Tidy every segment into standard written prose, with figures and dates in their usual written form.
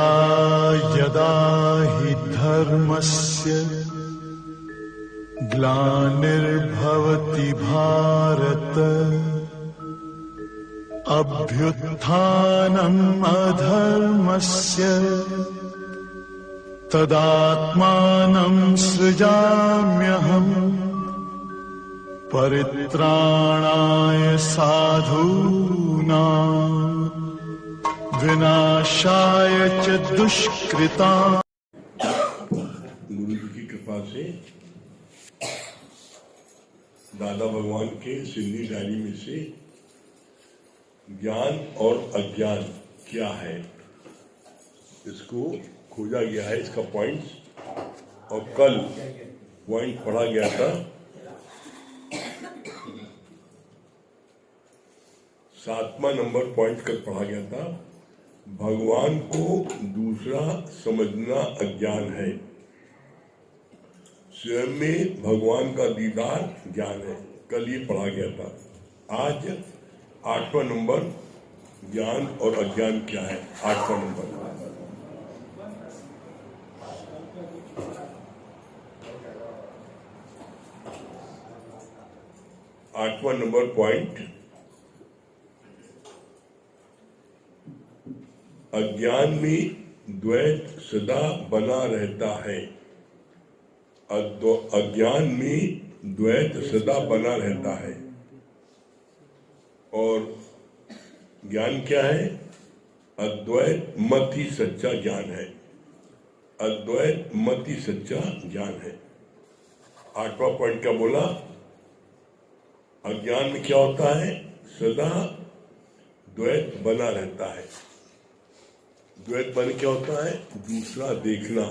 यदा यदा हि धर्मस्य ग्लानिर्भवति भारत अभ्युत्थानम् अधर्मस्य तदात्मानं सृजाम्यहम् परित्राणाय साधूनां विनाशाय च दुष्कृताम्। गुरु जी की कृपा से दादा भगवान के सिंधी डायरी में से ज्ञान और अज्ञान क्या है इसको खोजा गया है, इसका पॉइंट्स। और कल पॉइंट पढ़ा गया था 7वां नंबर पॉइंट कल पढ़ा गया था। भगवान को दूसरा समझना अज्ञान है, स्वयं में भगवान का दीदार ज्ञान है। कल ये पढ़ा गया था। आज 8वां नंबर ज्ञान और अज्ञान क्या है। 8वां नंबर 8वां नंबर पॉइंट, अज्ञान में द्वैत सदा बना रहता है। अज्ञान में द्वैत सदा बना रहता है। और ज्ञान क्या है? अद्वैत मत ही सच्चा ज्ञान है। अद्वैत मत ही सच्चा ज्ञान है। 8वां पॉइंट क्या बोला? अज्ञान में क्या होता है? सदा द्वैत बना रहता है। द्वैत बन क्या होता है? दूसरा देखना।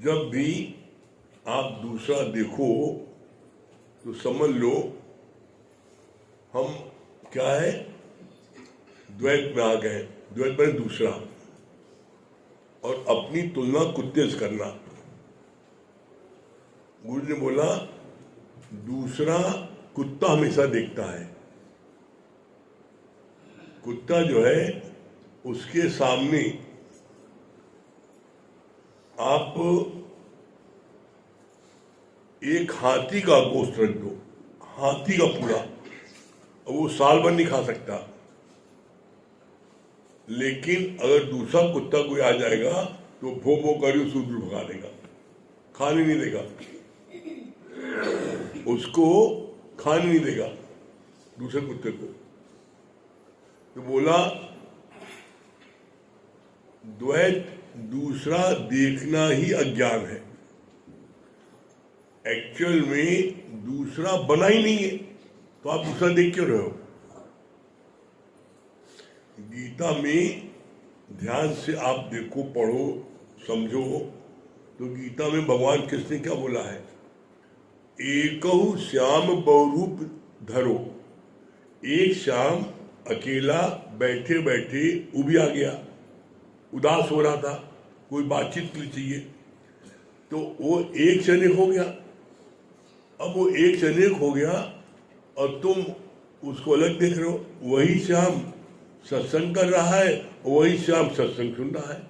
जब भी आप दूसरा देखो तो समझ लो हम क्या है? द्वैत में आ गए। द्वैत में दूसरा, और अपनी तुलना कुत्ते से करना। गुरु ने बोला दूसरा कुत्ता हमेशा देखता है। कुत्ता जो है उसके सामने आप एक हाथी का गोश्त रख दो, हाथी का पूरा, वो साल भर नहीं खा सकता। लेकिन अगर दूसरा कुत्ता कोई आ जाएगा तो भो भो कर उसको दूर भगा देगा, खाने नहीं देगा, उसको खाने नहीं देगा दूसरे कुत्ते को। तो बोला द्वैत दूसरा देखना ही अज्ञान है। एक्चुअल में दूसरा बना ही नहीं है, तो आप दूसरा देख क्यों रहे हो? गीता में ध्यान से आप देखो, पढ़ो, समझो तो गीता में भगवान कृष्ण ने क्या बोला है? एकहु श्याम बहुरूप धरो। एक श्याम अकेला बैठे बैठे उबिया गया, उदास हो रहा था, कोई बातचीत के लिए चाहिए, तो वो एक क्षणिक हो गया। अब वो एक क्षणिक हो गया और तुम उसको अलग देख रहे हो। वही श्याम सत्संग कर रहा है, वही श्याम सत्संग सुन रहा है,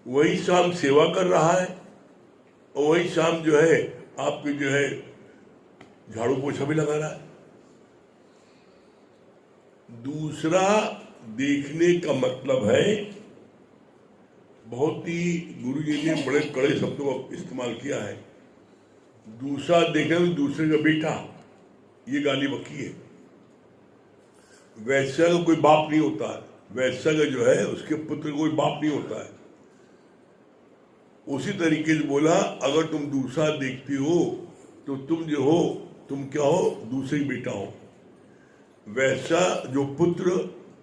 वही श्याम सेवा कर रहा है, और वही श्याम जो है आपके जो है झाड़ू पोछा भी लगा रहा है। दूसरा देखने का मतलब है, बहुत ही गुरुजी ने बड़े कड़े शब्दों का इस्तेमाल किया है, दूसरा देखने में दूसरे का बेटा, ये गाली बकी है। वैश्या का कोई बाप नहीं होता है, वैश्या का जो है उसके पुत्र कोई बाप नहीं होता है। उसी तरीके से बोला अगर तुम दूसरा देखते हो तो तुम जो हो, तुम क्या हो? दूसरे बेटा हो। वैसा जो पुत्र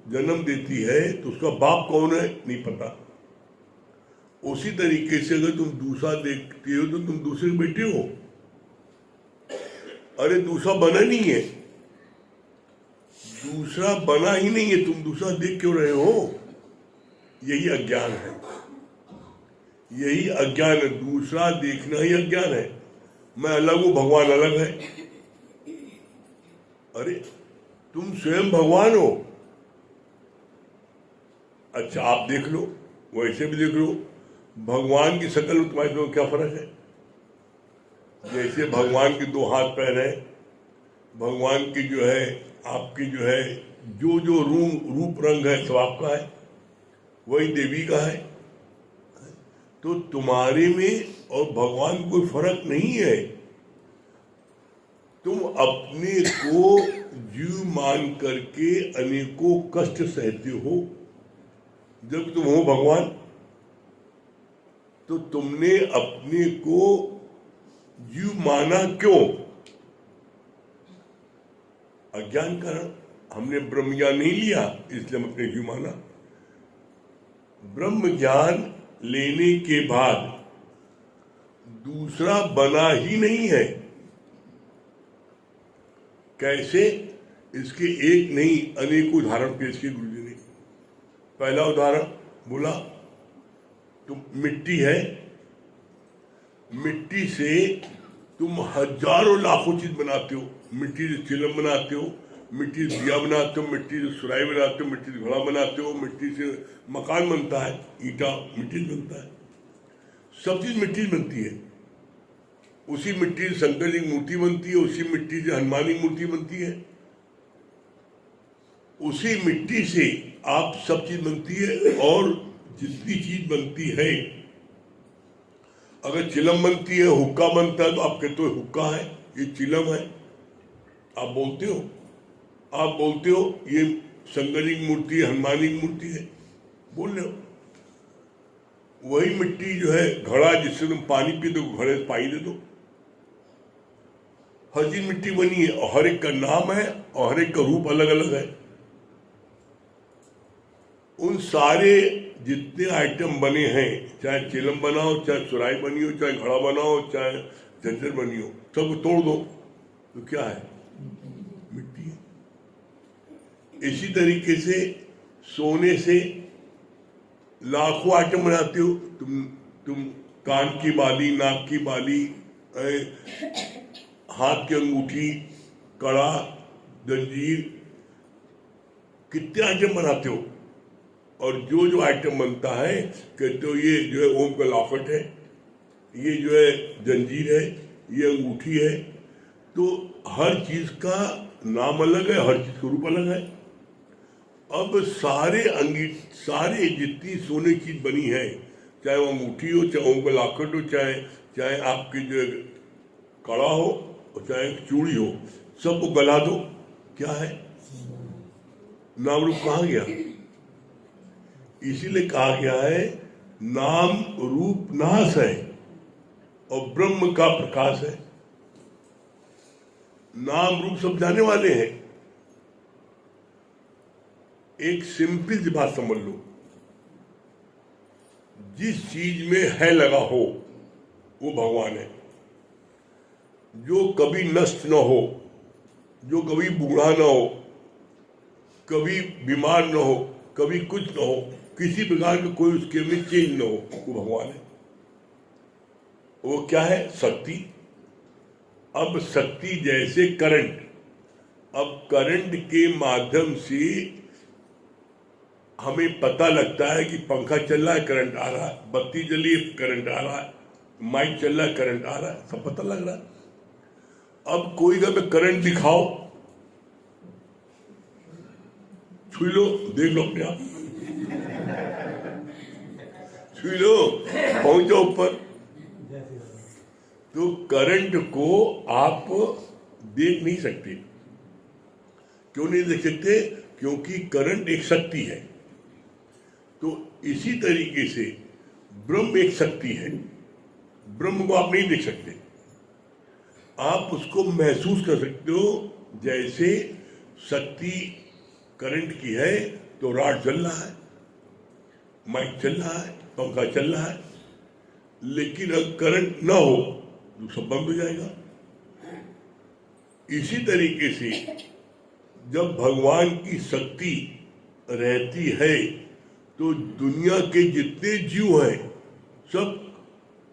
जन्म देती है तो उसका बाप कौन है नहीं पता। उसी तरीके से अगर तुम दूसरा देखते हो तो तुम दूसरे बेटे हो। अरे दूसरा बना नहीं है, दूसरा बना ही नहीं है, तुम दूसरा देख क्यों रहे हो? यही अज्ञान है, यही अज्ञान है। दूसरा देखना ही अज्ञान है। मैं अलग हूं, भगवान अलग है। अरे तुम स्वयं भगवान हो। अच्छा आप देख लो, वैसे भी देख लो, भगवान की शक्ल में तुम्हारे में क्या फर्क है? जैसे भगवान के दो हाथ पैर है, भगवान की जो है, आपकी जो है, जो जो रूप रंग है सब आपका है, वही देवी का है। तो तुम्हारे में और भगवान में कोई फर्क नहीं है। तुम अपने को जीव मान करके अनेकों कष्ट सहते हो, जब तुम हो भगवान। तो तुमने अपने को जीव माना क्यों? अज्ञान कारण। हमने ब्रह्म ज्ञान नहीं लिया, इसलिए हम अपने जीव माना। ब्रह्म ज्ञान लेने के बाद दूसरा बना ही नहीं है। कैसे? इसके एक नहीं अनेक उदाहरण पेश किए गुरु जी ने। पहला उदाहरण बोला, तुम मिट्टी है, मिट्टी से तुम हजारों लाखों चीज बनाते हो। मिट्टी से चिलम बनाते हो, मिट्टी से दिया बनाते हो, मिट्टी से सुराही बनाते हो, मिट्टी से घड़ा बनाते हो, मिट्टी से मकान बनता है, ईटा मिट्टी से बनता है, सब चीज मिट्टी से बनती है। उसी मिट्टी से शंकर जी की मूर्ति बनती है, उसी मिट्टी से हनुमान की मूर्ति बनती है, उसी मिट्टी से आप सब चीज बनती है। और जितनी चीज बनती है, अगर चिलम बनती है, हुक्का बनता है, तो आप कहते हो हुक्का है, ये चिलम है, आप बोलते हो। आप बोलते हो ये शंकर जी की मूर्ति है, हनुमान जी की मूर्ति है, बोल रहे हो। वही मिट्टी जो है घड़ा, जिससे तुम पानी पी दो, घड़े से पानी दे दो। हर चीज मिट्टी बनी है, और हर एक का नाम है, और हर एक का रूप अलग अलग है। उन सारे जितने आइटम बने हैं, चाहे चिलम बनाओ, चाहे सुराही बनी हो, चाहे घड़ा बनाओ, चाहे झंझर बनी हो, सब तोड़ दो तो क्या है? मिट्टी है। इसी तरीके से सोने से लाखों आइटम बनाते हो। तुम कान की बाली, नाक की बाली, हाथ की अंगूठी, कड़ा, जंजीर, कितने आइटम बनाते हो। और जो जो आइटम बनता है, कहते हो ये जो है ओम का लॉकेट है, ये जो है जंजीर है, ये अंगूठी है। तो हर चीज का नाम अलग है, हर चीज का रूप अलग है। अब सारे जितनी सोने की चीज बनी है, चाहे वो अंगूठी हो, चाहे ओम का लॉकेट हो, चाहे आपकी जो कड़ा हो, और चाहे चूड़ी हो, सबको गला दो, क्या है? नाम रूप कहाँ गया? इसीलिए कहा गया है नाम रूप नाश है और ब्रह्म का प्रकाश है। नाम रूप सब जाने वाले हैं। एक सिंपल सी बात समझ लो, जिस चीज में है लगा हो वो भगवान है। जो कभी नष्ट न हो, जो कभी बूढ़ा न हो, कभी बीमार न हो, कभी कुछ न हो, किसी प्रकार का कोई उसके में चेंज न हो, वो भगवान है। वो क्या है? शक्ति। अब शक्ति जैसे करंट, अब करंट के माध्यम से हमें पता लगता है कि पंखा चल रहा है, करंट आ रहा है, बत्ती जली है, करंट आ रहा है, माइक चल रहा है, करंट आ रहा है, सब पता लग रहा है। अब कोई घर में करंट दिखाओ, छू लो, देख लो अपने आप, छू लो, पहुंचो ऊपर। तो करंट को आप देख नहीं सकते। क्यों नहीं देख सकते? क्योंकि करंट एक शक्ति है। तो इसी तरीके से ब्रह्म एक शक्ति है। ब्रह्म को आप नहीं देख सकते, आप उसको महसूस कर सकते हो। जैसे शक्ति करंट की है तो राड चल रहा है, माइक चल रहा है, पंखा चल रहा है, लेकिन अगर करंट ना हो तो सब बंद हो जाएगा। इसी तरीके से जब भगवान की शक्ति रहती है तो दुनिया के जितने जीव हैं सब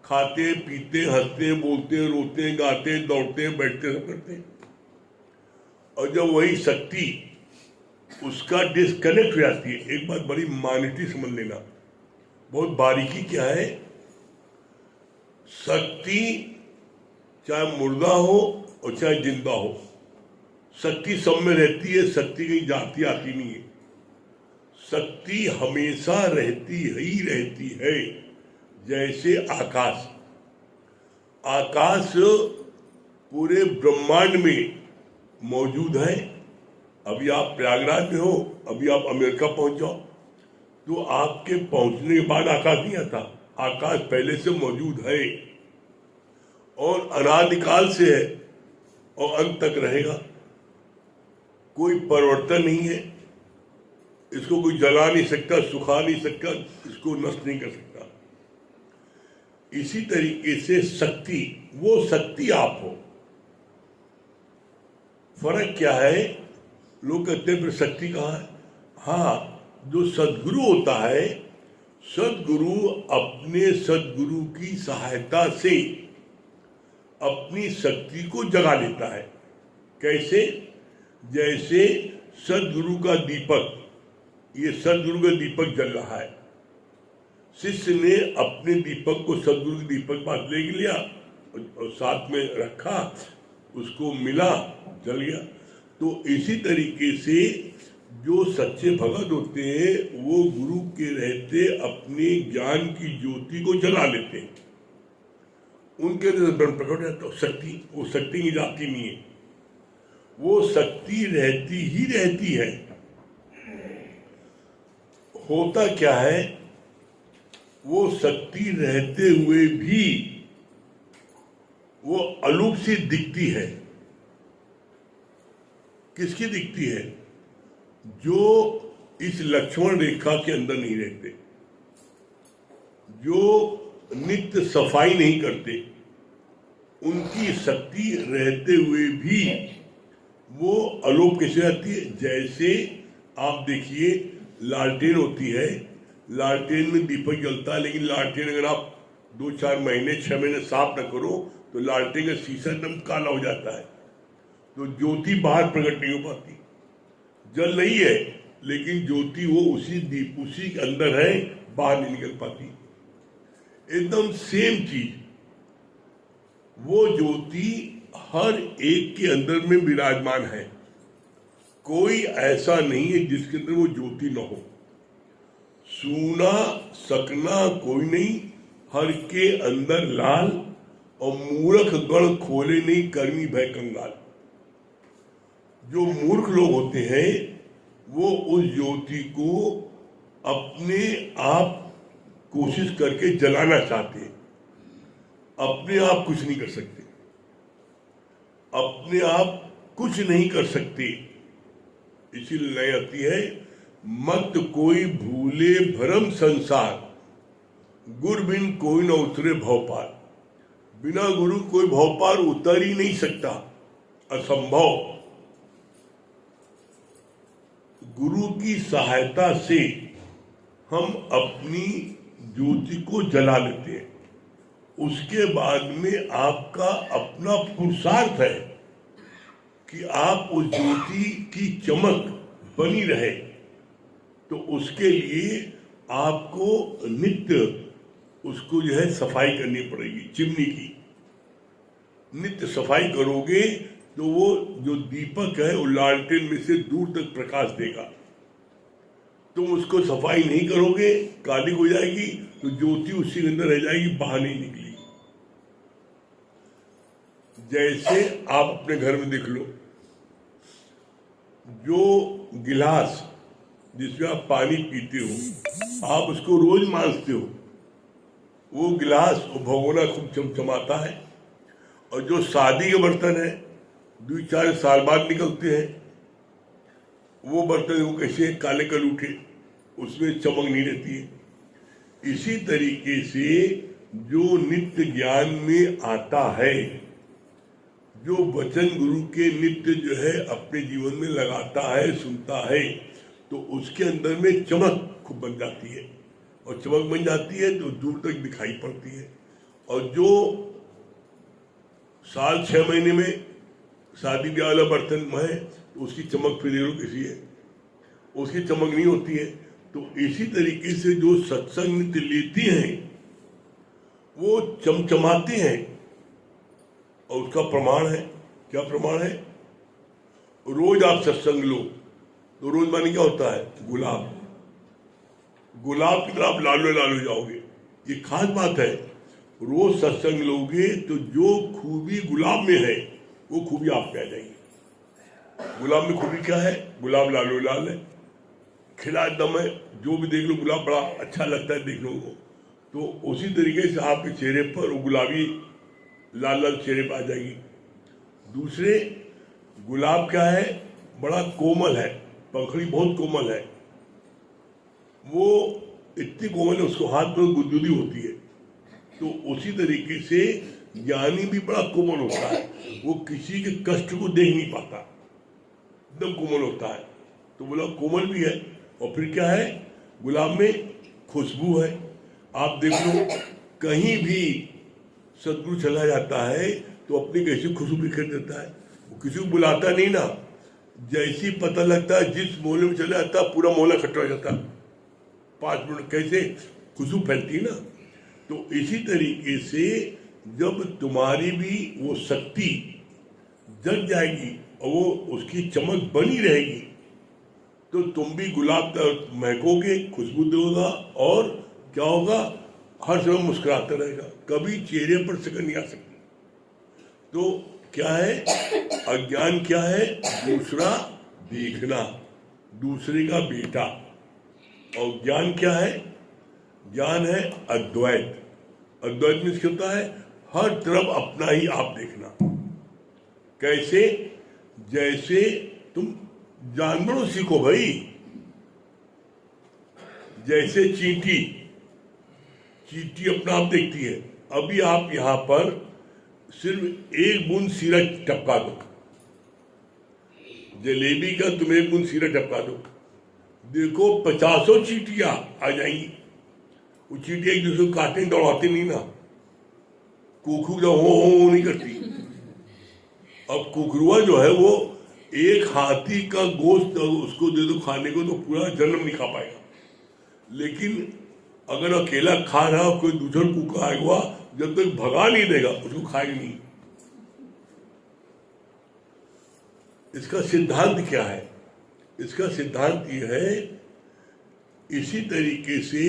खाते पीते, हंसते, बोलते, रोते, गाते, दौड़ते, बैठते, सब करते हैं। और जब वही शक्ति उसका डिस्कनेक्ट हो जाती है, एक बात बड़ी माइनॉरिटी समझ लेना, बहुत बारीकी क्या है, शक्ति चाहे मुर्दा हो और चाहे जिंदा हो, शक्ति सब में रहती है, शक्ति कहीं जाती आती नहीं है, शक्ति हमेशा रहती ही रहती है। जैसे आकाश, आकाश पूरे ब्रह्मांड में मौजूद है। अभी आप प्रयागराज में हो, अभी आप अमेरिका पहुंच जाओ तो आपके पहुंचने के बाद आकाश नहीं आता, आकाश पहले से मौजूद है और अनादिकाल से है और अंत तक रहेगा, कोई परिवर्तन नहीं है, इसको कोई जला नहीं सकता, सुखा नहीं सकता, इसको नष्ट नहीं कर सकता। इसी तरीके से शक्ति, वो शक्ति आप हो। फर्क क्या है, लोग कहते हैं फिर शक्ति कहाँ है? हाँ, जो सदगुरु होता है, सदगुरु अपने सदगुरु की सहायता से अपनी शक्ति को जगा लेता है। कैसे? जैसे सदगुरु का दीपक, ये सदगुरु का दीपक जल रहा है, शिष्य ने अपने दीपक को सदगुरु के दीपक पास ले लिया और साथ में रखा, उसको मिला, जल गया। तो इसी तरीके से जो सच्चे भगत होते हैं वो गुरु के रहते अपने ज्ञान की ज्योति को जला लेते हैं, उनके ब्रह्म प्रकट हो जाता है शक्ति। वो शक्ति की जाती नहीं है, वो शक्ति रहती ही रहती है। होता क्या है, वो शक्ति रहते हुए भी वो अलूप सी दिखती है। किसकी दिखती है? जो इस लक्ष्मण रेखा के अंदर नहीं रहते, जो नित्य सफाई नहीं करते, उनकी शक्ति रहते हुए भी वो अलोप कैसे रहती है। जैसे आप देखिए, लालटेन होती है, लालटेन में दीपक जलता है, लेकिन लालटेन अगर आप 2-4 महीने 6 महीने साफ न करो तो लालटेन का शीशा एकदम काला हो जाता है, तो ज्योति बाहर प्रकट नहीं हो पाती। जल रही है लेकिन ज्योति वो उसी के अंदर है, बाहर नहीं निकल पाती। एकदम सेम चीज, वो ज्योति हर एक के अंदर में विराजमान है, कोई ऐसा नहीं है जिसके अंदर वो ज्योति न हो। सूना सकना कोई नहीं, हर के अंदर लाल, और मूर्ख गण खोले नहीं कर्मी भय कंगाल। जो मूर्ख लोग होते हैं वो उस ज्योति को अपने आप कोशिश करके जलाना चाहते हैं, अपने आप कुछ नहीं कर सकते, अपने आप कुछ नहीं कर सकते। इसीलिए लय आती है, मत कोई भूले भरम संसार, गुरु बिन कोई न उतरे भव पार। बिना गुरु कोई भव पार उतर ही नहीं सकता, असंभव। गुरु की सहायता से हम अपनी ज्योति को जला लेते हैं, उसके बाद में आपका अपना पुरुषार्थ है कि आप उस ज्योति की चमक बनी रहे। तो उसके लिए आपको नित्य उसको जो है सफाई करनी पड़ेगी। चिमनी की नित्य सफाई करोगे तो वो जो दीपक है वो लालटेन में से दूर तक प्रकाश देगा। तुम उसको सफाई नहीं करोगे, काली हो जाएगी, तो ज्योति उसी के अंदर रह जाएगी, बाहर नहीं निकली। जैसे आप अपने घर में देख लो, जो गिलास जिसमें आप पानी पीते हो, आप उसको रोज मांजते हो, वो गिलास, वो भगोना खूब चमचमाता है। और जो शादी के बर्तन है 2-4 साल बाद निकलते हैं, वो बर्तन वो कैसे काले कल उठे, उसमें चमक नहीं रहती है। इसी तरीके से जो नित्य ज्ञान में आता है, जो वचन गुरु के नित्य जो है अपने जीवन में लगाता है, सुनता है, तो उसके अंदर में चमक खूब बन जाती है, और चमक बन जाती है तो दूर तक दिखाई पड़ती है। और जो साल 6 महीने में शादी ब्याह वाला बर्तन है, तो उसकी चमक फिर देखो कैसी है, उसकी चमक नहीं होती है। तो इसी तरीके से जो सत्संग नित्य लेती हैं वो चमचमाते हैं, और उसका प्रमाण है, क्या प्रमाण है? रोज आप सत्संग लो तो रोज माने क्या होता है? गुलाब, गुलाब की तरह आप लालो लालो जाओगे। ये खास बात है, रोज सत्संग लोगे तो जो खूबी गुलाब में है वो खूबी आप पे आ जाएगी। गुलाब में खूबी क्या है? गुलाब लालो लाल है, खिला एकदम है, जो भी देख लो गुलाब बड़ा अच्छा लगता है देखने को। तो उसी तरीके से आपके चेहरे पर वो गुलाबी लाल लाल चेहरे पर आ जाएगी। दूसरे, गुलाब क्या है? बड़ा कोमल है, पंखड़ी बहुत कोमल है, वो इतनी कोमल है उसको हाथ में गुदगुदी होती है। तो उसी तरीके से ज्ञानी भी बड़ा कोमल होता है, वो किसी के कष्ट को देख नहीं पाता, एकदम कोमल होता है। तो बोला कोमल भी है। और फिर क्या है? गुलाब में खुशबू है। आप देख लो कहीं भी सदगुरु चला जाता है तो अपनी कैसी खुशबू बिखेर देता है, वो किसी को बुलाता नहीं ना, जैसी पता लगता है जिस मोहल्ले में चला जाता है पूरा मोहल्ला इकट्ठा हो जाता है, 5 मिनट कैसे खुशबू फैलती ना। तो इसी तरीके से जब तुम्हारी भी वो शक्ति जग जाएगी और वो उसकी चमक बनी रहेगी तो तुम भी गुलाब महकोगे, खुशबू दोगा, और क्या होगा? हर समय मुस्कुराता रहेगा, कभी चेहरे पर शकन नहीं आ सकती। तो क्या है? अज्ञान क्या है? दूसरा देखना, दूसरे का बेटा। और ज्ञान क्या है? ज्ञान है अद्वैत। अद्वैत में क्या होता है? हर तरफ अपना ही आप देखना। कैसे? जैसे तुम जानवरों सीखो भाई, जैसे चींटी, चींटी अपना आप देखती है। अभी आप यहां पर सिर्फ एक बूंद सीरा टपका दो, जलेबी का तुम एक बूंद सीरा टपका दो, देखो 50 चींटियां आ जाएंगी। वो चींटियां एक दूसरे को काटने दौड़ाती नहीं ना, कुकरू जो हो नहीं करती। अब कुकरुआ जो है वो एक हाथी का गोश्त उसको दे दो खाने को तो पूरा जन्म नहीं खा पाएगा, लेकिन अगर अकेला खा रहा हो, कोई दूसरा कुका आएगा, जब तक भगा नहीं देगा उसको खाएगा नहीं। इसका सिद्धांत क्या है? इसका सिद्धांत यह है, इसी तरीके से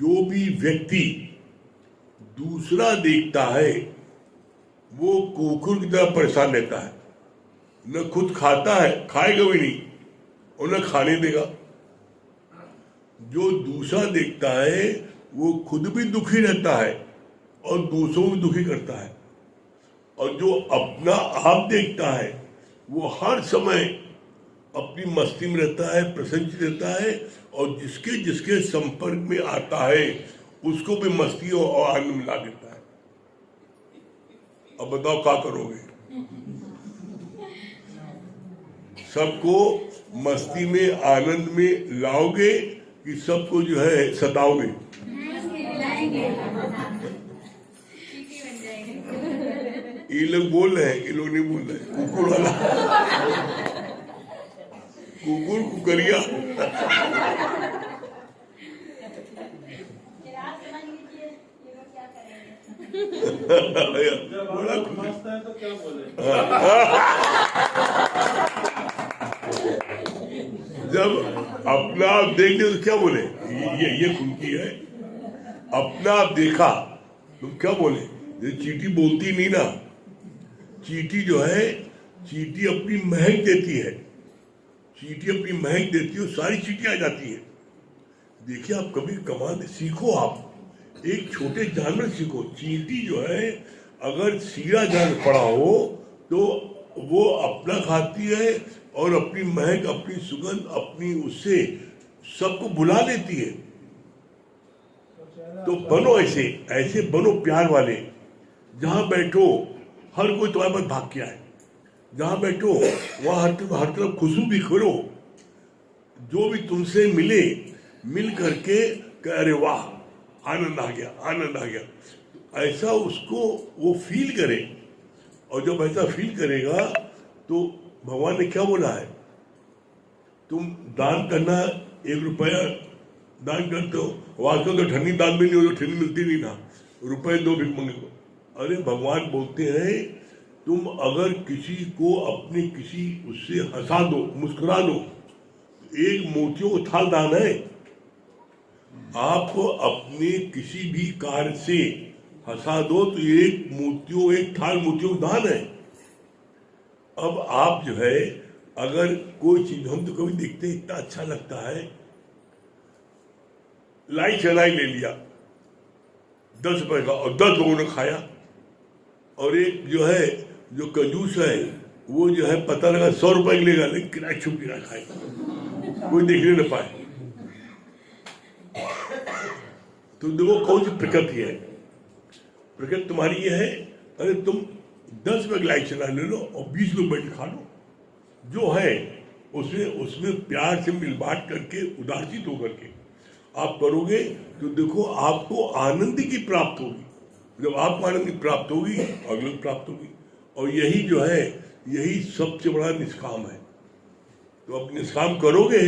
जो भी व्यक्ति दूसरा देखता है वो कुकुर की तरह परेशान रहता है, न खुद खाता है, खाएगा भी नहीं और न खाने देगा। जो दूसरा देखता है वो खुद भी दुखी रहता है और दूसरों को दुखी करता है, और जो अपना आप देखता है वो हर समय अपनी मस्ती में रहता है, प्रसन्नचित्त रहता है, और जिसके जिसके संपर्क में आता है उसको भी मस्ती और आनंद मिला देता है। अब बताओ क्या करोगे? सबको मस्ती में आनंद में लाओगे कि सबको जो है सताओगे? ये लोग बोल रहे हैं, ये लोग नहीं बोल रहे। कुकुर वाला, कुकुर कुकरिया। बड़ा समझता है तो क्या बोले? जब अपना आप देख लिया तो क्या बोले? ये खुनकी है। अपना आप देखा तुम क्या बोले? ये चींटी बोलती नहीं ना, चींटी जो है, चींटी अपनी महक देती है, चींटी अपनी महक देती है, सारी चींटियां आ जाती है। देखिए आप कभी कमाल सीखो, आप एक छोटे जानवर सीखो। चींटी जो है अगर सीरा जानवर पड़ा हो तो वो अपना खाती है और अपनी महक, अपनी सुगंध, अपनी उससे सबको बुला लेती है। तो बनो ऐसे, ऐसे बनो प्यार वाले। जहां बैठो हर कोई तुम्हारे पास भाग के आए, जहां बैठो वहां हर तरफ खुशबू बिखरो। जो भी तुमसे मिले, मिल करके कह अरे वाह आनंद आ गया, आनंद आ गया, ऐसा उसको वो फील करे। और जब ऐसा फील करेगा तो भगवान ने क्या बोला है? तुम दान करना 1 रुपया दान करते हो, वास्तव तो ठन्नी दान भी नहीं हो तो ठन्नी मिलती नहीं ना, रुपए दो भिख मंगे को। अरे भगवान बोलते हैं तुम अगर किसी को अपने किसी उससे हंसा दो, मुस्कुरा दो, एक मोतियों का थाल दान है। आप अपने किसी भी कार्य से हंसा दो तो एक थाल मोतियों का दान है। अब आप जो है अगर कोई चीज, हम तो कभी देखते हैं इतना अच्छा लगता है, लाई चनाई ले लिया 10 रुपए का और 10 लोगों ने खाया, और एक जो है जो कंजूस है वो जो है पता लगा 100 रुपए की लेगा लेकिन किराया छुप गिरा खाए, कोई देखने न पाए। तो देखो कौन सी प्रकृति है। प्रकृति तुम्हारी ये है, अरे तुम 10 रुपए की लाई चना ले लो और 20 लोग बैठ खा लो, जो है उसमें प्यार से मिल बांट करके उदासीत होकर के आप करोगे तो देखो आपको आनंद की प्राप्त होगी। जब आपको आनंद की प्राप्त होगी अगले प्राप्त होगी, और यही जो है यही सबसे बड़ा निष्काम है। तो अब निष्काम करोगे,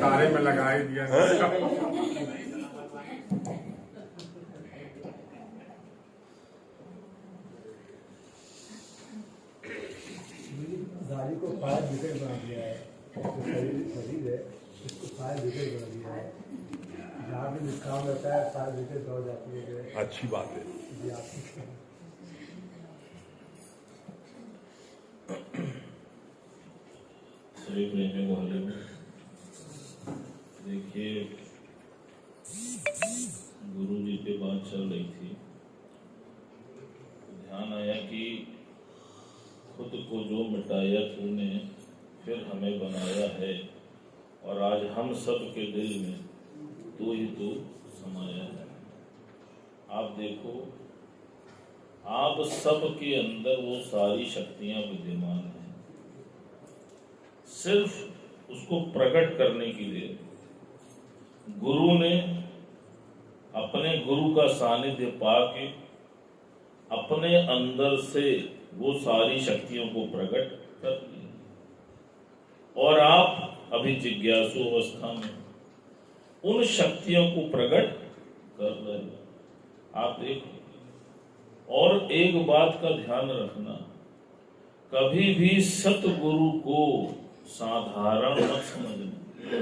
कार्य में लगा ही दिया। गाड़ी को फायर ब्रिगेड बना दिया है, शरीर है इसको फायर ब्रिगेड बना दिया है, जहाँ भी निष्काम रहता है फायर ब्रिगेड दौड़ जाती है। अच्छी बात है। जी आपकी सभी प्रेमी मोहल्ले में देखिए गुरु जी पे बात चल रही थी, ध्यान आया कि खुद को जो मिटाया तूने फिर हमें बनाया है, और आज हम सब के दिल में तू ही तू समाया है। आप देखो आप सब के अंदर वो सारी शक्तियां विद्यमान हैं, सिर्फ उसको प्रकट करने के लिए गुरु ने अपने गुरु का सानिध्य पाके अपने अंदर से वो सारी शक्तियों को प्रकट कर दिया, और आप अभी जिज्ञासु अवस्था में उन शक्तियों को प्रकट कर रहे हो। आप देखो, और एक बात का ध्यान रखना, कभी भी सतगुरु को साधारण मत समझना,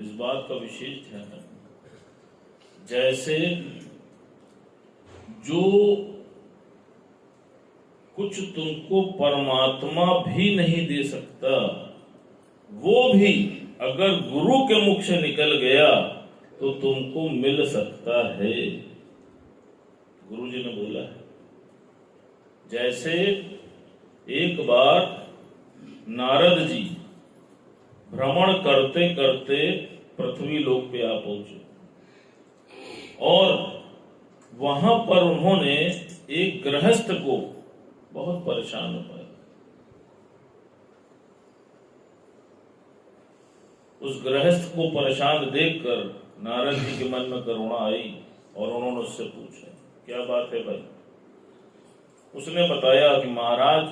इस बात का विशेष ध्यान रखना। जैसे जो कुछ तुमको परमात्मा भी नहीं दे सकता, वो भी अगर गुरु के मुख से निकल गया तो तुमको मिल सकता है, गुरु जी ने बोला है। जैसे एक बार नारद जी भ्रमण करते करते पृथ्वी लोक पे आ पहुंचे, और वहां पर उन्होंने एक गृहस्थ को बहुत परेशान हो पाया। उस गृहस्थ को परेशान देखकर नारद जी के मन में करुणा आई, और उन्होंने उससे पूछा क्या बात है भाई। उसने बताया कि महाराज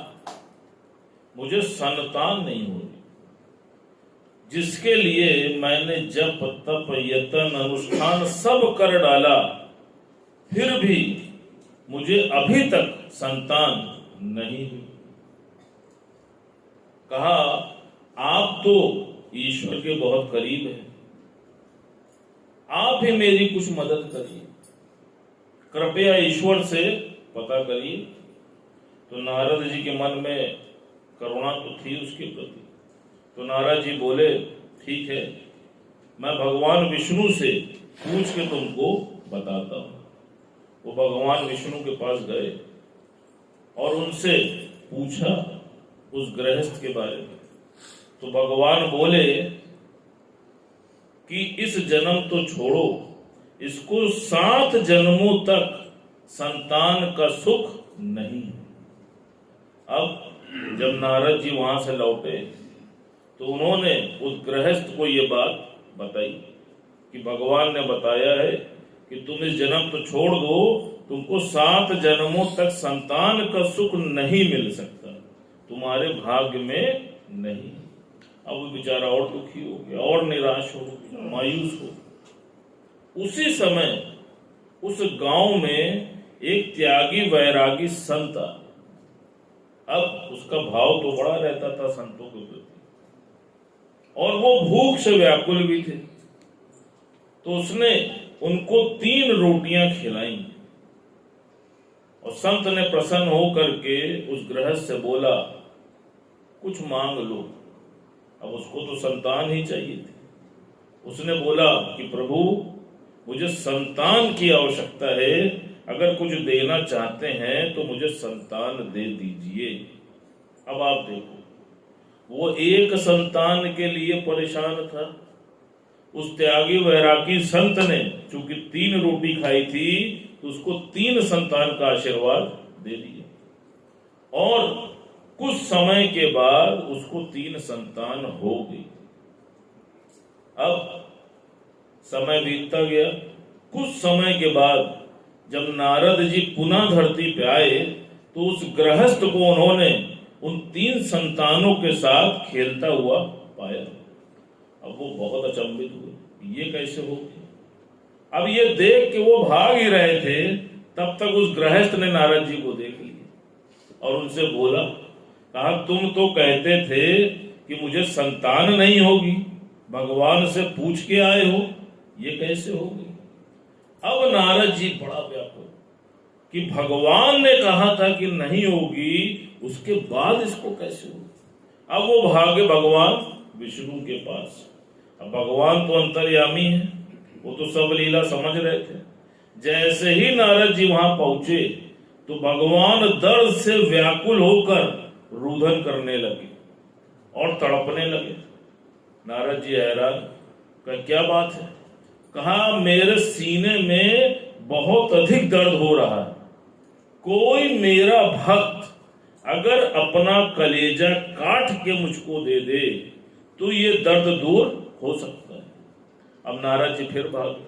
मुझे संतान नहीं हो रही, जिसके लिए मैंने जप तप यतन अनुष्ठान सब कर डाला, फिर भी मुझे अभी तक संतान नहीं हुई। कहा आप तो ईश्वर के बहुत करीब हैं, आप ही मेरी कुछ मदद करिए, कृपया ईश्वर से पता करिए। तो नारद जी के मन में करुणा तो थी उसके प्रति, तो नारद जी बोले ठीक है, मैं भगवान विष्णु से पूछ के तुमको बताता हूं। वो भगवान विष्णु के पास गए और उनसे पूछा उस गृहस्थ के बारे में। तो भगवान बोले कि इस जन्म तो छोड़ो, इसको 7 जन्मों तक संतान का सुख नहीं। अब जब नारद जी वहां से लौटे तो उन्होंने उस गृहस्थ को ये बात बताई कि भगवान ने बताया है कि तुम इस जन्म तो छोड़ दो, तुमको 7 जन्मों तक संतान का सुख नहीं मिल सकता, तुम्हारे भाग्य में नहीं। अब वो बेचारा और दुखी हो गया और निराश हो गया, मायूस हो। उसी समय उस गांव में एक त्यागी वैरागी संत आ। अब उसका भाव तो बड़ा रहता था संतों के प्रति, और वो भूख से व्याकुल भी थे। तो उसने उनको 3 रोटियां खिलाई, और संत ने प्रसन्न होकर के उस गृहस्थ से बोला, कुछ मांग लो। अब उसको तो संतान ही चाहिए थी। उसने बोला कि प्रभु, मुझे संतान की आवश्यकता है, अगर कुछ देना चाहते हैं तो मुझे संतान दे दीजिए। अब आप देखो, वो एक संतान के लिए परेशान था। उस त्यागी वैरागी संत ने चूंकि 3 रोटी खाई थी तो उसको 3 संतान का आशीर्वाद दे दिया, और कुछ समय के बाद उसको 3 संतान हो गई। अब समय बीतता गया। कुछ समय के बाद जब नारद जी पुनः धरती पे आए तो उस गृहस्थ को उन्होंने उन 3 संतानों के साथ खेलता हुआ पाया। अब वो बहुत अचंभित हुए, ये कैसे हो गया। अब ये देख के वो भाग ही रहे थे, तब तक उस गृहस्थ ने नारद जी को देख लिया और उनसे बोला, कहा तुम तो कहते थे कि मुझे संतान नहीं होगी, भगवान से पूछ के आए हो, ये कैसे होगी। अब नारद जी बड़ा व्याकुल कि भगवान ने कहा था कि नहीं होगी, उसके बाद इसको कैसे होगी। अब वो भागे भगवान विष्णु के पास। अब भगवान तो अंतर्यामी है, वो तो सब लीला समझ रहे थे। जैसे ही नारद जी वहां पहुंचे तो भगवान दर्द से व्याकुल होकर रुदन करने लगे और तड़पने लगे। नारद जी हैरान, कहा क्या बात है। कहा मेरे सीने में बहुत अधिक दर्द हो रहा है, कोई मेरा भक्त अगर अपना कलेजा काट के मुझको दे दे तो ये दर्द दूर हो सकता है। अब नारद जी फिर भागे,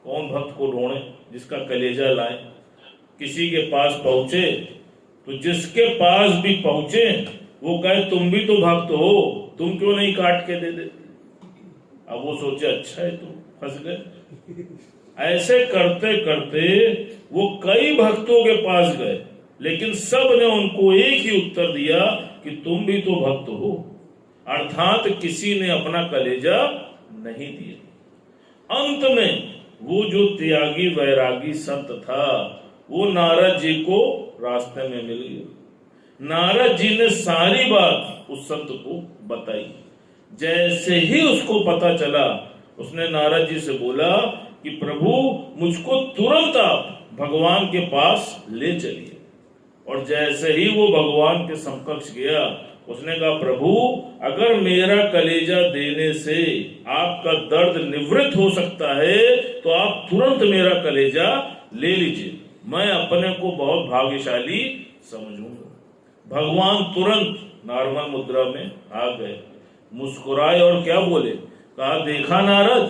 कौन भक्त को ढूंढे जिसका कलेजा लाए। किसी के पास पहुंचे तो जिसके पास भी पहुंचे वो कहे तुम भी तो भक्त हो, तुम क्यों नहीं काट के दे देते। अब वो सोचे अच्छा है तुम फंस गए। ऐसे करते करते वो कई भक्तों के पास गए, लेकिन सब ने उनको एक ही उत्तर दिया कि तुम भी तो भक्त हो, अर्थात किसी ने अपना कलेजा नहीं दिया। अंत में वो जो त्यागी वैरागी संत था वो नारद जी को रास्ते में मिल गया। नारद जी ने सारी बात उस संत को बताई। जैसे ही उसको पता चला उसने नारद जी से बोला कि प्रभु मुझको तुरंत आप भगवान के पास ले चलिए। और जैसे ही वो भगवान के समकक्ष गया उसने कहा प्रभु अगर मेरा कलेजा देने से आपका दर्द निवृत्त हो सकता है तो आप तुरंत मेरा कलेजा ले लीजिए, मैं अपने को बहुत भाग्यशाली समझूंगा। भगवान तुरंत नॉर्मल मुद्रा में आ गए, मुस्कुराए और क्या बोले, कहा देखा नारद,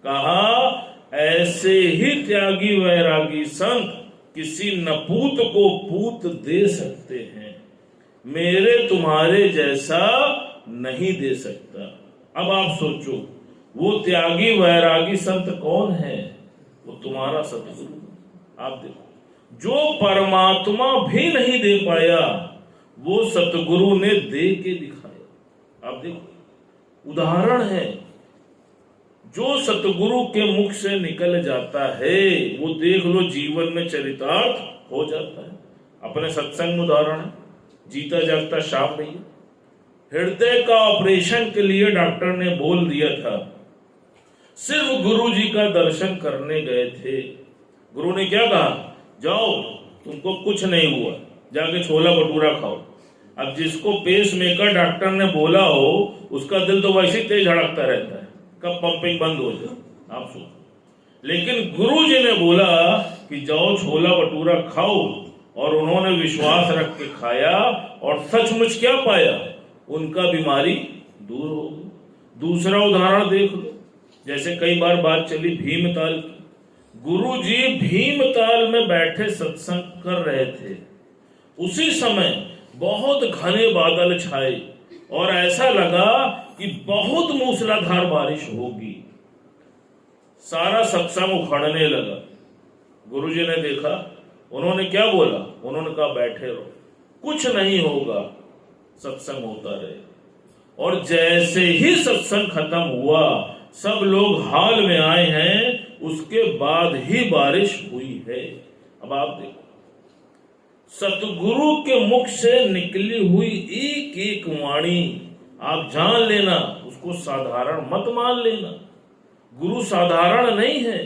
कहा ऐसे ही त्यागी वैरागी संत किसी नपूत को पूत दे सकते हैं, मेरे तुम्हारे जैसा नहीं दे सकता। अब आप सोचो वो त्यागी वैरागी संत कौन है, वो तुम्हारा सतगुरु। आप देखो जो परमात्मा भी नहीं दे पाया वो सतगुरु ने दे के दिखाया। आप देखो उदाहरण है, जो सतगुरु के मुख से निकल जाता है वो देख लो जीवन में चरितार्थ हो जाता है। अपने सत्संग में उदाहरण है, जीता जागता श्याम भैया, हृदय का ऑपरेशन के लिए डॉक्टर ने बोल दिया था, सिर्फ गुरु जी का दर्शन करने गए थे। गुरु ने क्या कहा, जाओ तुमको कुछ नहीं हुआ, जाके छोला भटूरा खाओ। अब जिसको पेस मेकर डॉक्टर ने बोला हो उसका दिल तो वैसे तेज धड़कता रहता है, कब पंपिंग बंद हो जाए आप सोचो। लेकिन गुरु जी ने बोला कि जाओ छोला भटूरा खाओ, और उन्होंने विश्वास रख के खाया और सचमुच क्या पाया, उनका बीमारी दूर हो गई। दूसरा उदाहरण देख लो, जैसे कई बार बात चली भीमताल की। गुरु जी भीमताल में बैठे सत्संग कर रहे थे, उसी समय बहुत घने बादल छाए और ऐसा लगा कि बहुत मूसलाधार बारिश होगी। सारा सत्संग उखड़ने लगा। गुरुजी ने देखा, उन्होंने क्या बोला? उन्होंने कहा बैठे रहो, कुछ नहीं होगा, सत्संग होता रहे। और जैसे ही सत्संग खत्म हुआ, सब लोग हाल में आए हैं, उसके बाद ही बारिश हुई है। अब आप देखो, सतगुरु के मुख से निकली हुई एक एक वाणी आप जान लेना, उसको साधारण मत मान लेना। गुरु साधारण नहीं है।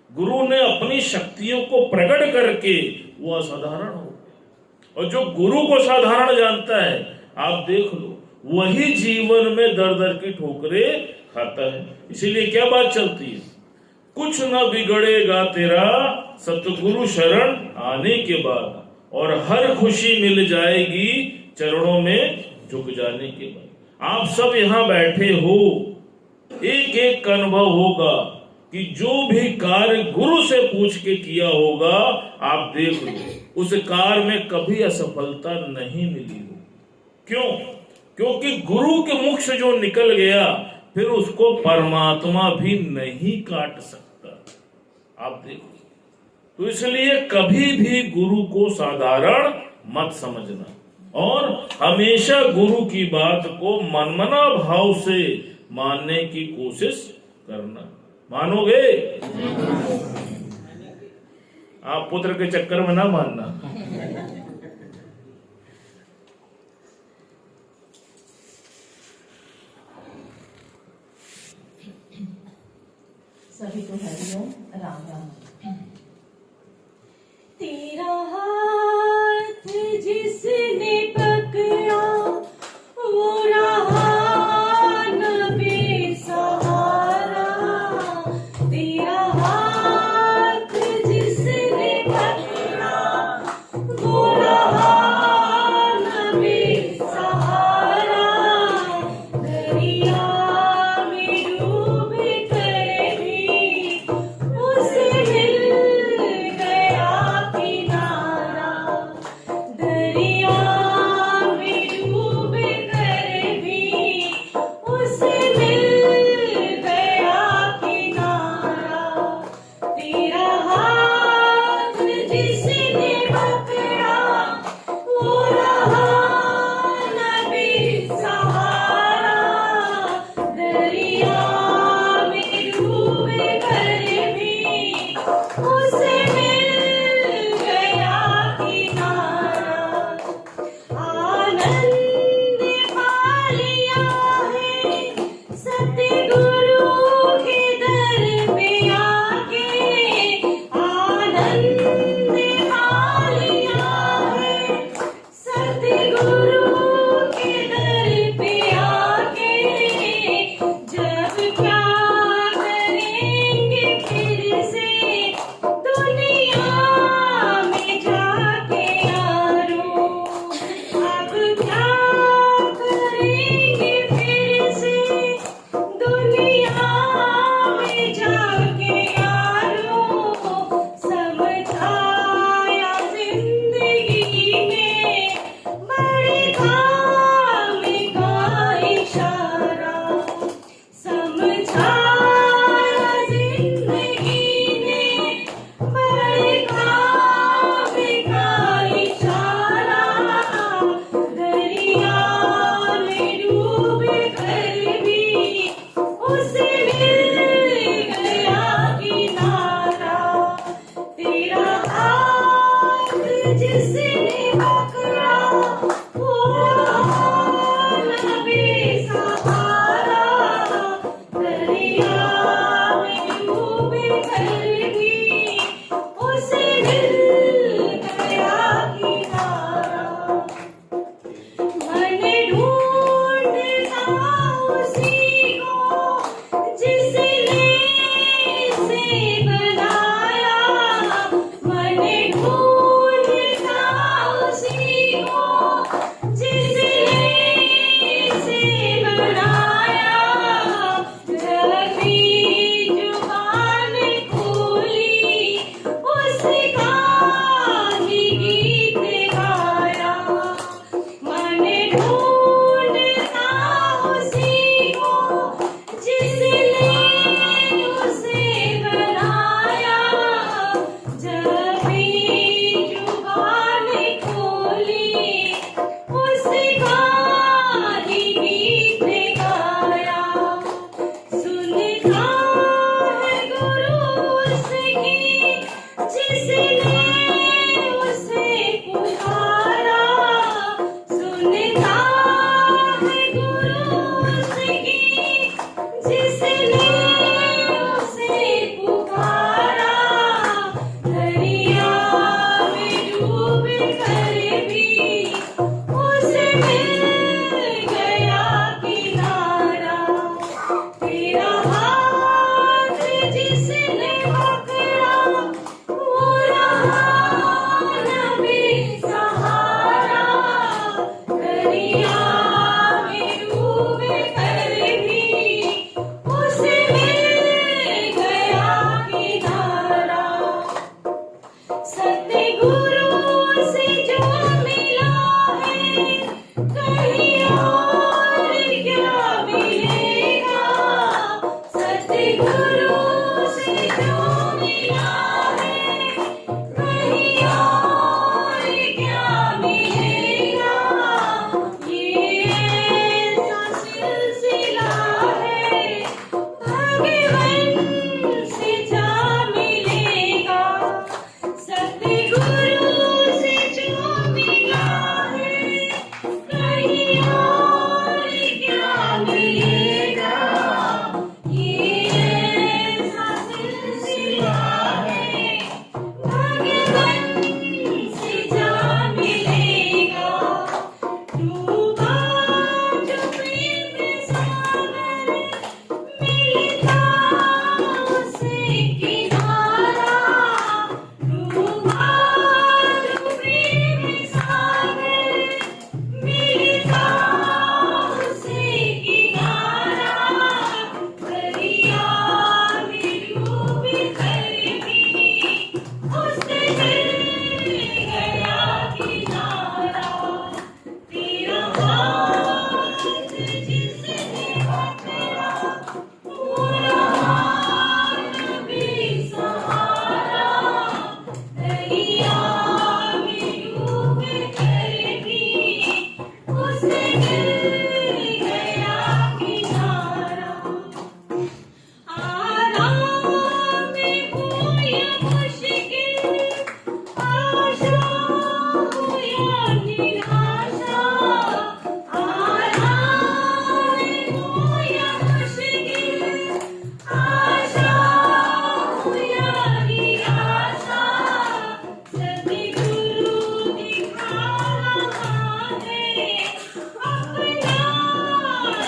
गुरु ने अपनी शक्तियों को प्रकट करके वो असाधारण हो गया। और जो गुरु को साधारण जानता है, आप देख लो, वही जीवन में दर दर की ठोकरें खाता है। इसीलिए क्या बात चलती है? कुछ न बिगड़ेगा तेरा सतगुरु शरण आने के बाद, और हर खुशी मिल जाएगी चरणों में झुक जाने के बाद। आप सब यहाँ बैठे हो, एक एक का अनुभव होगा कि जो भी कार्य गुरु से पूछ के किया होगा, आप देख लो, उस कार्य में कभी असफलता नहीं मिली हो। क्यों? क्योंकि गुरु के मुख से जो निकल गया, फिर उसको परमात्मा भी नहीं काट सकता। आप देखो, तो इसलिए कभी भी गुरु को साधारण मत समझना, और हमेशा गुरु की बात को मनमना भाव से मानने की कोशिश करना। मानोगे? आप पुत्र के चक्कर में ना मानना। सभी को हरिओम, राम राम। तेरा हाथ जिसने पकड़ा, वो रहा न बेसहारा। तेरा हाथ जिसने पकड़ा, वो रहा न बेसहारा। दरिया में डूब कर भी उसे मिल गया किनारा। दरिया में डूब कर भी उसे मिल गया किनारा। तेरा हाथ जिसने पकड़ा, वो रहा न बेसहारा। दरिया में डूब कर भी उसे मिल गया किनारा। आनंद पा लिया है सतगुरु के दर पे आके। आनंद पा लिया है सतगुरु के दर पे आके। जब क्या करेंगे फिर से दुनिया में जाके यारो। अब क्या करेंगे फिर से दुनिया में जाके यारो। समझाया जिंदगी में बड़े काम का इशारा। समझाया जिंदगी में बड़े काम का इशारा। दरिया में डूब कर भी उसे मिल गया किनारा। तेरा हाथ जिसने पकड़ा, वो न बेसहारा। दरिया में डूब कर भी उसे मिल गया किनारा। मन ढूंढता उसी को जिसने उसे पुकारा, दरिया में डूब कर भी उसे मिल गया किनारा। तेरा हाथ जिसने पकड़ा, वो रहा न बेसहारा, दरिया में डूब कर भी उसे मिल गया किनारा। सतगुरु से जो मिला है, कहीं और क्या मिलेगा। सतगुरु से जो मिला है, कहीं और क्या मिलेगा। ये ऐसा सिलसिला है, भगवान से जा मिलेगा। सतगुरु से जो मिला है, कहीं और क्या मिलेगा। ये ऐसा सिलसिला है, भगवान से जा मिलेगा। डूबा जो प्रेम सागर, मिलता उसे किनारा। डूबा जो प्रेम सागर, मिलता उसे किनारा। दरिया में डूब कर भी उसे मिल गया किनारा। तेरा हाथ जिसने पकड़ा, वो रहा न बेसहारा, दरिया में डूब कर भी उसे मिल गया किनारा। आराम में हो या मुश्किल, आशा हो या निराशा। आराम में हो या मुश्किल, आशा हो या निराशा। सतगुरु दिखा रहा है अपना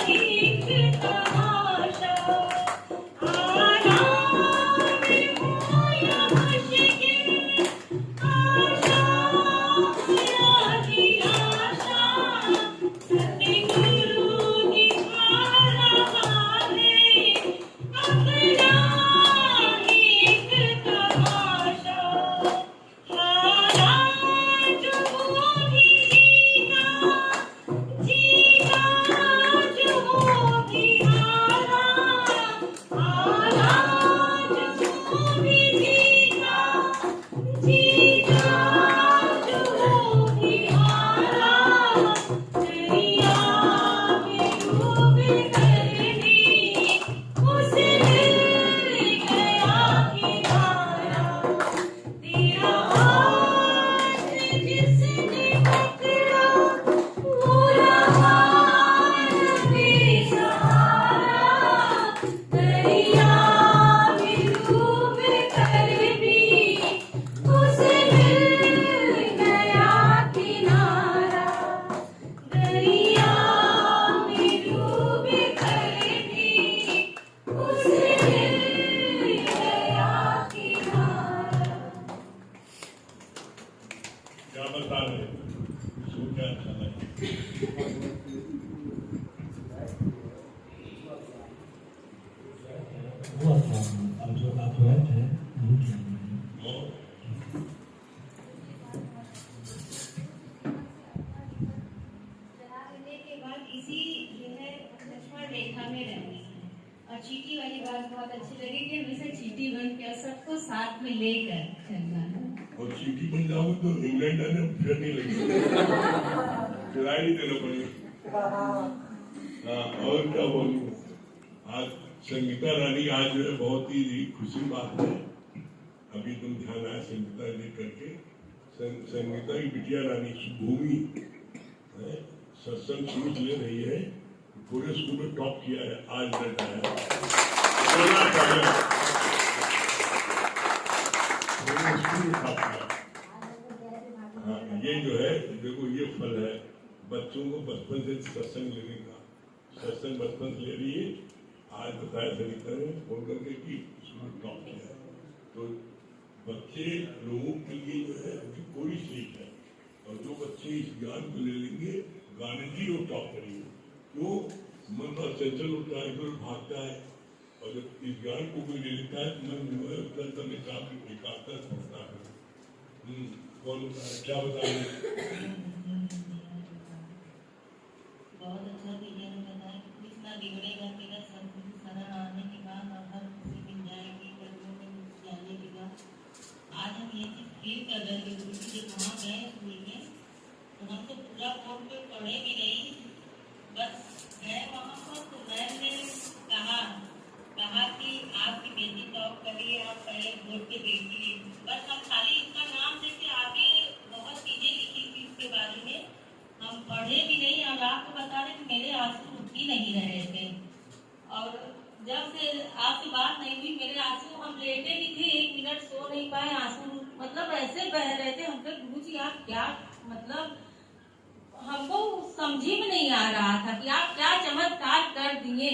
एक तमाशा। आराम में हो या मुश्किल, आशा हो या निराशा। सतगुरु दिखा रहा है अपना एक तमाशा। हारा जो वो भी जीता, जीता जो वो भी हारा। हारा जो वो भी जीता, जीता जो वो भी हारा। दरिया में डूब कर भी उसे मिल गया किनारा। तेरा हाथ जिसने पकड़ा, वो रहा न बेसहारा, दरिया में डूब कर भी उसे मिल गया किनारा। दरिया में डूब कर भी उसे मिल गया किनारा। क्या बता रहे हैं? इसको क्या अच्छा लगा? हुआ था, अब जो आप हुए थे नहीं किया। और चला लेने के बाद इसी जो है लक्ष्मण रेखा में रहना है। और चीटी वाली बात बहुत अच्छी लगी कि हमेशा चीटी बन के और सबको साथ में लेकर चलना है। और चीटी बन जाओगे तो इंग्लैंड आने फिर नहीं लगेगा, किराया नहीं देना पड़ेगा। हाँ, और क्या बोलूं, आज संगीता रानी आज जो है बहुत ही खुशी बात है। अभी तुम ध्यान आया संगीता जी करके, संगीता की बिटिया रानी भूमि सत्संग शुरू ले रही है। पूरे स्कूल में टॉप किया है, आज रिजल्ट आया। पूरे स्कूल में टॉप किया। हाँ, ये जो है देखो, ये फल है बच्चों को बचपन से सत्संग लेने का। सत्संग बचपन से ले रही है, आज बताया सरिता ने बोल करके कि स्कूल टॉप किया है। तो बच्चे लोगों के लिए जो है उनकी कोई सीख है, और जो बच्चे इस ज्ञान को ले लेंगे गारंटी वो टॉप करेंगे। क्यों? मन का चंचल होता है, इधर भागता है, और जब इस ज्ञान को कोई ले लेता है तो मन जो है उसका एकाग्रता पड़ता है। कौन होता है, क्या बताएंगे? बहुत अच्छा भैया ने बताया कि कुछ ना बिगड़ेगा तेरा, सब कुछ शरण आने के बाद और हर खुशी मिल जाएगी कर्मों में जाने के बाद। आज हम ये चीज फील कर रहे थे गुरु जी जब वहाँ गए स्कूल में, तो हम तो पूरा बोर्ड पे पढ़े भी नहीं, बस गए वहाँ पर। तो मैम ने कहा कि आपकी बेटी टॉप करिए, आप पहले बोर्ड पे देखिए। बस हम खाली इसका नाम देके आगे बहुत चीजें लिखी थी इसके बारे में, हम पढ़े भी नहीं। और आपको बता रहे कि मेरे आंसू रुक ही नहीं रहे थे, और जब से आपसे बात नहीं हुई मेरे आंसू, हम लेटे भी थे, 1 मिनट सो नहीं पाए, आंसू मतलब ऐसे बह रहे थे। हम कहे गुरु जी आप क्या, मतलब हमको समझ में नहीं आ रहा था कि आप क्या चमत्कार कर दिए।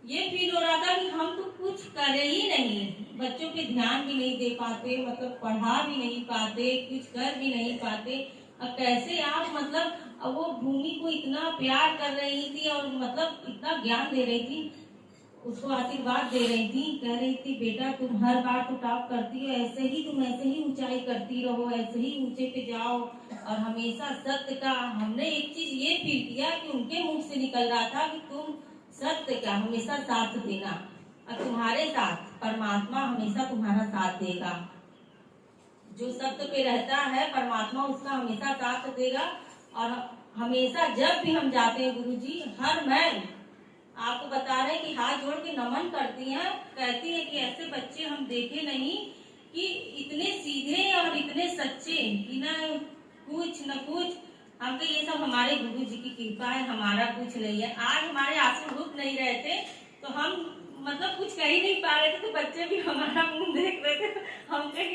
ये फील हो रहा था कि हम तो कुछ करे ही नहीं, बच्चों पे ध्यान भी नहीं दे पाते, मतलब पढ़ा भी नहीं पाते, कुछ कर भी नहीं पाते। अब कैसे आप मतलब वो भूमि को इतना प्यार कर रही थी और मतलब इतना ज्ञान दे रही थी, उसको आशीर्वाद दे रही थी, कह रही थी बेटा तुम हर बार तो टॉप करती हो, ऐसे ही तुम ऐसे ही ऊंचाई करती रहो, ऐसे ही ऊंचे पे जाओ, और हमेशा सत्य का। हमने एक चीज ये फील किया कि उनके मुख से निकल रहा था कि तुम सत्य का हमेशा साथ देना, और तुम्हारे साथ परमात्मा हमेशा तुम्हारा साथ देगा। जो सत्य पे रहता है परमात्मा उसका हमेशा साथ देगा। और हमेशा जब भी हम जाते हैं गुरु जी, हर मैम आपको बता रहे हैं कि हाथ जोड़ के नमन करती हैं, कहती है कि ऐसे बच्चे हम देखे नहीं कि इतने सीधे और इतने सच्चे, बिना कुछ न कुछ। हम कहे ये सब हमारे गुरु जी की कृपा है, हमारा कुछ नहीं है। आज हमारे आंसू रुक नहीं रहे थे, तो हम मतलब कुछ कह ही नहीं पा रहे थे, तो बच्चे भी हमारा मुंह देख रहे थे। हम कहे,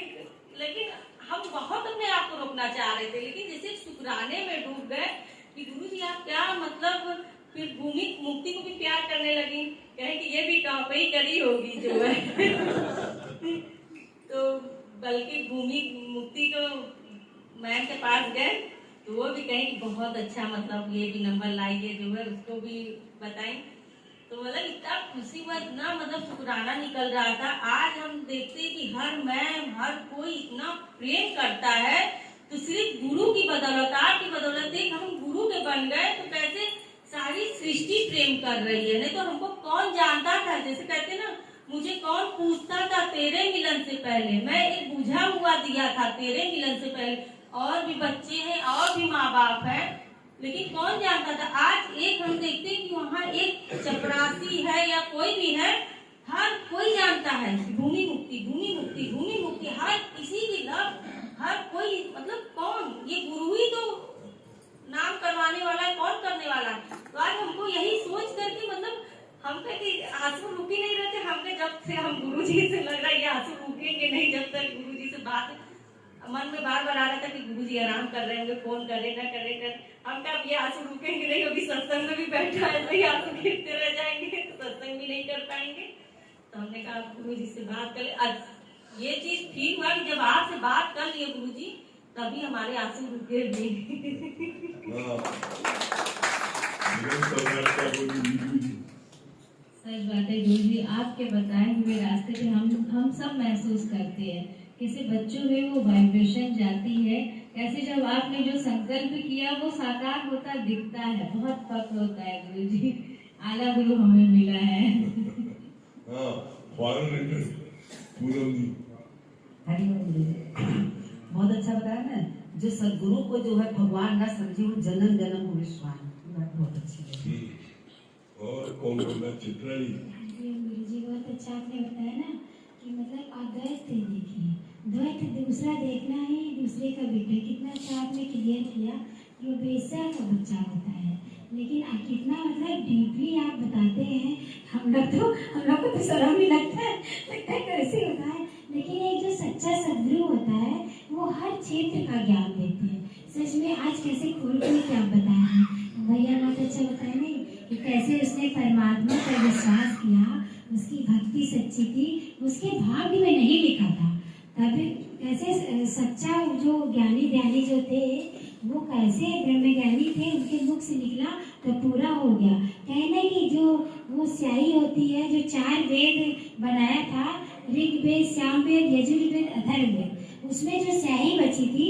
लेकिन हम बहुत अपने आप को रोकना चाह रहे थे, लेकिन जैसे शुक्राने में डूब गए कि गुरु जी आप क्या, मतलब फिर भूमि मुक्ति को भी प्यार करने लगी, कहे कि ये भी टॉप ही करी होगी जो है। तो बल्कि भूमि मुक्ति को मैम के पास गए तो वो भी कहें कि बहुत अच्छा, मतलब ये भी नंबर लाइए जो है, उसको भी बताएं। तो मतलब इतना खुशी हुआ, इतना मतलब शुक्राना निकल रहा था। आज हम देखते हैं कि हर मैम हर कोई इतना प्रेम करता है, तो सिर्फ गुरु की बदौलत, आपकी बदौलत देख हम गुरु के बन गए, तो कैसे सारी सृष्टि प्रेम कर रही है। नहीं तो हमको कौन जानता था, जैसे कहते ना, मुझे कौन पूछता था तेरे मिलन से पहले, मैं एक बुझा हुआ दिया था तेरे मिलन से पहले। और भी बच्चे हैं और भी माँ बाप हैं, लेकिन कौन जानता था। आज एक हम देखते हैं कि वहाँ एक चपरासी है या कोई भी है, हर कोई जानता है भूमि मुक्ति, भूमि मुक्ति, भूमि मुक्ति, हर किसी की लव, हर कोई, मतलब कौन, ये गुरु ही तो नाम करवाने वाला है, कौन करने वाला है। तो आज हमको यही सोच करके मतलब हम कहे आंसू रुक ही नहीं रहते। हमके जब से हम गुरु जी से लग रहा है ये आंसू रुकेंगे नहीं जब तक गुरु जी से बात, मन में बार बार आ रहा था कि गुरु जी आराम कर रहे होंगे, फोन करे ना करे कर। हम कहा ये आंसू रुकेंगे नहीं, अभी सत्संग में भी बैठा है, ऐसे ही आंसू गिरते रह जाएंगे तो सत्संग भी नहीं कर पाएंगे। तो हमने कहा गुरु जी से बात कर। आज ये चीज फील हुआ कि जब आपसे बात कर लिए गुरु जी, तभी हमारे आंसू रुके भी। सच बात है गुरु जी, आपके बताए हुए रास्ते पे हम सब महसूस करते हैं, कैसे बच्चों में वो वाइब्रेशन जाती है, कैसे जब आपने जो संकल्प किया वो साकार होता दिखता है। बहुत फख्र होता है गुरु जी, आला गुरु हमें मिला है। बहुत अच्छा बताया ना, जो सदगुरु को जो है भगवान ना समझे वो जन्म जन्म हो विश्वास, बहुत अच्छी है। और कौन बोलना, चित्रा जी? गुरु जी बहुत अच्छा आपने बताया ना कि मतलब अद्वैत देखिए, द्वैत दूसरा देखना ही दूसरे का बेटा, कितना अच्छा आपने क्लियर किया कि वो बेसा का बच्चा होता है, लेकिन आप कितना मतलब डीपली आप बताते हैं। हम लोग को तो शर्म ही लगता है कैसे होता है। लेकिन एक जो सच्चा सदगुरु होता है वो हर क्षेत्र का ज्ञान देते हैं। सच में आज कैसे खोल खोल के आप बताए हैं भैया, बहुत अच्छा बताया नहीं कि कैसे उसने परमात्मा पर विश्वास किया, उसकी भक्ति सच्ची थी, उसके भाग्य में नहीं लिखा था। तब कैसे सच्चा जो ज्ञानी ध्यानी जो थे वो कैसे ब्रह्म ज्ञानी थे, उनके मुख से निकला तो पूरा हो गया। कहना कि जो वो स्याही होती है जो 4 वेद बनाया था, ऋग्वेद, सामवेद, यजुर्वेद, अथर्ववेद, उसमें जो स्याही बची थी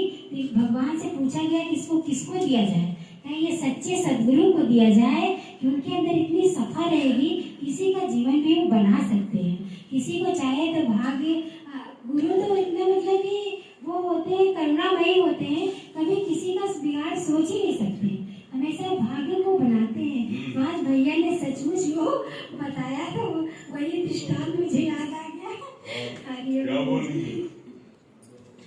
भगवान से पूछा गया कि इसको किसको दिया जाए। कहीं ये सच्चे सदगुरु को दिया जाए कि उनके अंदर इतनी सफा रहेगी, किसी का जीवन भी वो बना सकते हैं। किसी को चाहे तो भाग्य गुरु तो इतना मतलब कि वो होते हैं करुणामयी होते हैं, कभी किसी का बिगाड़ सोच ही नहीं सकते, हमेशा भाग्य को बनाते हैं। आज भैया ने सचमुच वो बताया तो वही दृष्टांत मुझे याद आ गया। क्या बोली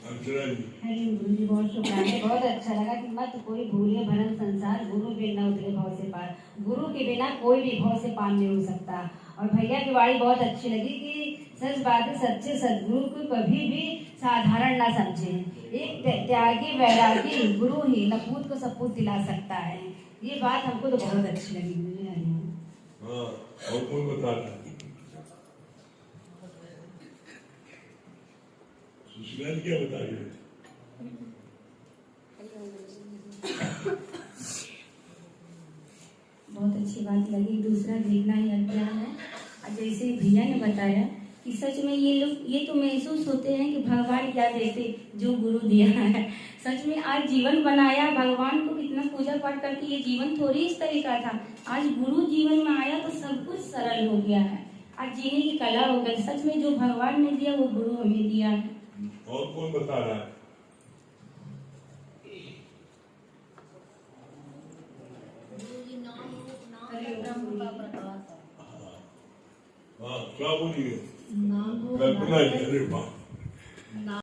अर्चना जी? हरे गुरु जी, बहुत शुक्राना। बहुत अच्छा लगा कि मत कोई भूले भरम संसार, गुरु बिन न उतरे भव से पार। गुरु के बिना कोई भी भव से पार नहीं हो सकता। और भैया की वाणी बहुत अच्छी लगी कि सच बात है, सच्चे सदगुरु को कभी भी साधारण ना समझे। एक त्यागी वैरागी गुरु ही नपूत को सपूत दिला सकता है। ये बात हमको तो बहुत अच्छी लगी मुझे। हाँ, और कौन बता रहा है? सुशीला जी क्या बता रही है? बहुत अच्छी बात लगी। दूसरा देखना ही अज्ञान है। और जैसे भैया ने बताया कि सच में ये तो महसूस होते हैं कि भगवान क्या देते जो गुरु दिया है। सच में आज जीवन बनाया भगवान को कितना पूजा पाठ करके, ये जीवन थोड़ी इस तरीका था। आज गुरु जीवन में आया तो सब कुछ सरल हो गया है, आज जीने की कला हो गई। सच में जो भगवान ने दिया वो गुरु हमें दिया है। और कौन बता रहा है? हाँ, क्या बोलिए? कल्पना जी, अरे वाह।